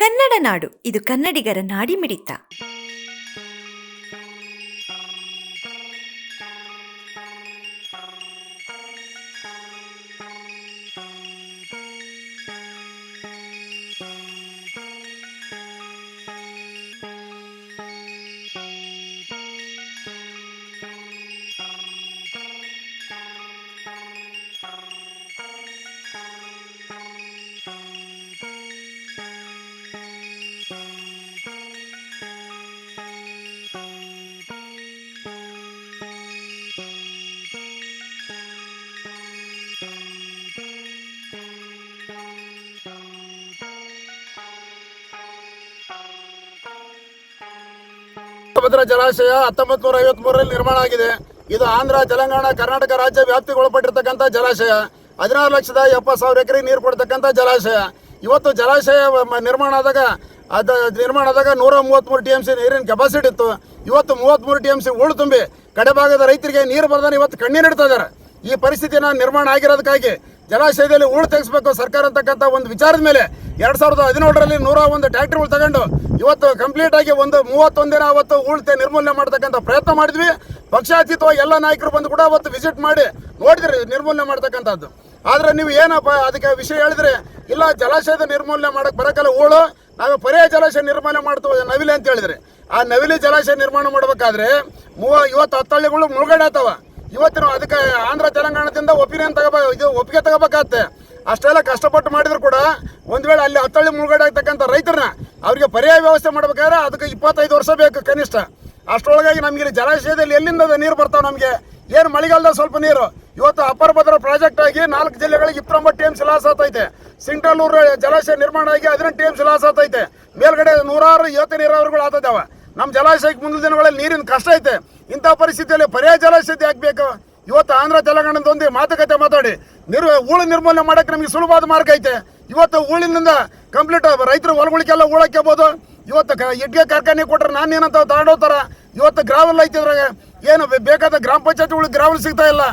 ಕನ್ನಡ ನಾಡು, ಇದು ಕನ್ನಡಿಗರ ನಾಡಿಮಿಡಿತ. ತುಂಗಭದ್ರಾ ಜಲಾಶಯ 1953ರಲ್ಲಿ ನಿರ್ಮಾಣ ಆಗಿದೆ. ಇದು ಆಂಧ್ರ, ತೆಲಂಗಾಣ, ಕರ್ನಾಟಕ ರಾಜ್ಯ ವ್ಯಾಪ್ತಿಗೊಳಪಟ್ಟಿರ್ತಕ್ಕಂಥ ಜಲಾಶಯ. 16,70,000 ಎಕರೆ ನೀರು ಕೊಡ್ತಕ್ಕಂಥ ಜಲಾಶಯ. ಇವತ್ತು ಜಲಾಶಯ ನಿರ್ಮಾಣ ಆದಾಗ 133 TMC ನೀರಿನ ಕೆಪಾಸಿಟಿ ಇತ್ತು. ಇವತ್ತು 33 TMC ಹೂಳು ತುಂಬಿ ಕಡೆ ಭಾಗದ ರೈತರಿಗೆ ನೀರು ಬರ್ದಾನೆ ಇವತ್ತು ಕಣ್ಣೀರು ಇಡ್ತಾ ಇದ್ದಾರೆ. ಈ ಪರಿಸ್ಥಿತಿನ ನಿರ್ಮಾಣ ಆಗಿರೋದಕ್ಕಾಗಿ ಜಲಾಶಯದಲ್ಲಿ ಹೂಳು ತೆಗೆಸಬೇಕು ಸರ್ಕಾರ ಅಂತಕ್ಕಂಥ ಒಂದು ವಿಚಾರದ ಮೇಲೆ 2017ರಲ್ಲಿ 101 ಟ್ರ್ಯಾಕ್ಟರ್ಗಳು ತಗೊಂಡು ಇವತ್ತು ಕಂಪ್ಲೀಟ್ ಆಗಿ 31 ದಿನ ಅವತ್ತು ಹೂಳು ನಿರ್ಮೂಲನೆ ಮಾಡ್ತಕ್ಕಂಥ ಪ್ರಯತ್ನ ಮಾಡಿದ್ವಿ. ಪಕ್ಷಾತೀತವಾಗಿ ಎಲ್ಲ ನಾಯಕರು ಬಂದು ಕೂಡ ಅವತ್ತು ವಿಸಿಟ್ ಮಾಡಿ ನೋಡಿದ್ರಿ ನಿರ್ಮೂಲನೆ ಮಾಡ್ತಕ್ಕಂಥದ್ದು. ಆದರೆ ನೀವು ಏನಪ್ಪ ಅದಕ್ಕೆ ವಿಷಯ ಹೇಳಿದ್ರೆ, ಇಲ್ಲ ಜಲಾಶಯದ ನಿರ್ಮೂಲನೆ ಮಾಡಕ್ಕೆ ಬರಕಲ್ಲ, ಹೂಳು ನಾವು ಪರ್ಯಾಯ ಜಲಾಶಯ ನಿರ್ಮಾಣ ಮಾಡ್ತೀವಿ ನವಿಲೆ ಅಂತ ಹೇಳಿದ್ರೆ, ಆ ನವಿಲೆ ಜಲಾಶಯ ನಿರ್ಮಾಣ ಮಾಡಬೇಕಾದ್ರೆ ಇವತ್ತು 10 ಹಳ್ಳಿಗಳು ಮುಳುಗಡೆ ಆಗ್ತಾವ. ಇವತ್ತು ನಾವು ಅದಕ್ಕೆ ಆಂಧ್ರ ತೆಲಂಗಾಣದಿಂದ ಒಪ್ಪಿಗೆ ತಗೋಬೇಕಾಗತ್ತೆ. ಅಷ್ಟೆಲ್ಲ ಕಷ್ಟಪಟ್ಟು ಮಾಡಿದ್ರು ಕೂಡ ಒಂದು ವೇಳೆ ಅಲ್ಲಿ 10 ಹಳ್ಳಿ ಮುಳುಗಡೆ ಆಗ್ತಕ್ಕಂಥ ರೈತರನ್ನ ಅವರಿಗೆ ಪರ್ಯಾಯ ವ್ಯವಸ್ಥೆ ಮಾಡ್ಬೇಕಾದ್ರೆ ಅದಕ್ಕೆ 25 ವರ್ಷ ಬೇಕು ಕನಿಷ್ಠ. ಅಷ್ಟರೊಳಗಾಗಿ ನಮಗೆ ಜಲಾಶಯದಲ್ಲಿ ಎಲ್ಲಿಂದ ನೀರು ಬರ್ತಾವೆ? ನಮಗೆ ಏನು ಮಳೆಗಾಲದ ಸ್ವಲ್ಪ ನೀರು. ಇವತ್ತು ಅಪ್ಪರ್ ಭದ್ರಾ ಪ್ರಾಜೆಕ್ಟ್ ಆಗಿ 4 ಜಿಲ್ಲೆಗಳಿಗೆ 29 TMC ಲಾಸ್ ಆಗ್ತೈತೆ. ಸಿಂಟಲ್ಲೂರು ಜಲಾಶಯ ನಿರ್ಮಾಣ ಆಗಿ 18 TMC ಲಾಸ್ ಆಗ್ತೈತೆ. ಮೇಲ್ಗಡೆ 100 ಯೋತ ನೀರಾವರಿಗಳು ಆಗ್ತೈತಾವ. ನಮ್ಮ ಜಲಾಶಯಕ್ಕೆ ಮುಂದಿನ ದಿನಗಳಲ್ಲಿ ನೀರಿನ ಕಷ್ಟ ಐತೆ. ಇಂಥ ಪರಿಸ್ಥಿತಿಯಲ್ಲಿ ಪರ್ಯಾಯ ಜಲಾಶಯ ಹಾಕಬೇಕು. ಇವತ್ತು ಆಂಧ್ರ ತೆಲಂಗಾಣದ ಒಂದು ಮಾತುಕತೆ ಮಾತಾಡಿ ಹೂಳು ನಿರ್ಮೂಲನೆ ಮಾಡೋಕ್ಕೆ ನಮಗೆ ಸುಲಭವಾದ ಮಾರ್ಗ ಐತೆ. ಇವತ್ತು ಹೂಳಿನಿಂದ ಕಂಪ್ಲೀಟ್ ರೈತರು ಹೊಲಗಳಿಗೆಲ್ಲ ಹೂಳಕ್ಕೆಬೋದು. ಇವತ್ತು ಇಟ್ಟಿಗೆ ಕಾರ್ಖಾನೆ ಕೊಟ್ಟರೆ ನಾನೇನಂತ ತಗೊಂಡೋಗ್ತಾರ. ಇವತ್ತು ಗ್ರಾವಲ್ ಐತಿದ್ರಾಗ ಏನು ಬೇಕಾದ ಗ್ರಾಮ ಪಂಚಾಯತ್ಗಳಿಗೆ ಗ್ರಾವಲ್ ಸಿಗ್ತಾ ಇಲ್ಲ.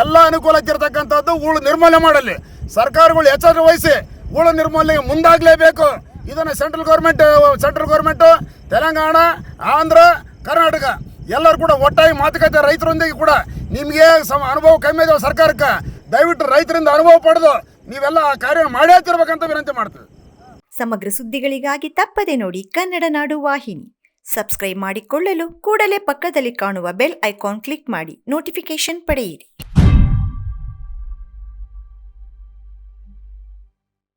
ಎಲ್ಲ ಅನುಕೂಲ ಆಗಿರ್ತಕ್ಕಂಥದ್ದು ಹೂಳು ನಿರ್ಮೂಲನೆ ಮಾಡಲಿ ಸರ್ಕಾರಗಳು ಎಚ್ಚರ ವಹಿಸಿ ಹೂಳು ನಿರ್ಮೂಲನೆಗೆ ಮುಂದಾಗಲೇಬೇಕು. ಇದನ್ನು ಸೆಂಟ್ರಲ್ ಗೌರ್ಮೆಂಟು ತೆಲಂಗಾಣ, ಆಂಧ್ರ, ಕರ್ನಾಟಕ ಎಲ್ಲರೂ ಕೂಡ ಒಟ್ಟಾಗಿ ಮಾತುಕತೆ ರೈತರೊಂದಿಗೆ ಕೂಡ ನಿಮಗೆ ಅನುಭವ ಕಮ್ಮಿ ಇದಾವೆ ಸರ್ಕಾರಕ್ಕೆ. ದಯವಿಟ್ಟು ರೈತರಿಂದ ಅನುಭವ ಪಡೆದು ನೀವೆಲ್ಲ ಕಾರ್ಯ ಮಾಡೇ ತಿರ್ಬೇಕಂತ ವಿನಂತಿ ಮಾಡ್ತೀವಿ. ಸಮಗ್ರ ಸುದ್ದಿಗಳಿಗಾಗಿ ತಪ್ಪದೆ ನೋಡಿ ಕನ್ನಡ ನಾಡು ವಾಹಿನಿ. ಸಬ್ಸ್ಕ್ರೈಬ್ ಮಾಡಿಕೊಳ್ಳಲು ಕೂಡಲೇ ಪಕ್ಕದಲ್ಲಿ ಕಾಣುವ ಬೆಲ್ ಐಕಾನ್ ಕ್ಲಿಕ್ ಮಾಡಿ ನೋಟಿಫಿಕೇಶನ್ ಪಡೆಯಿರಿ.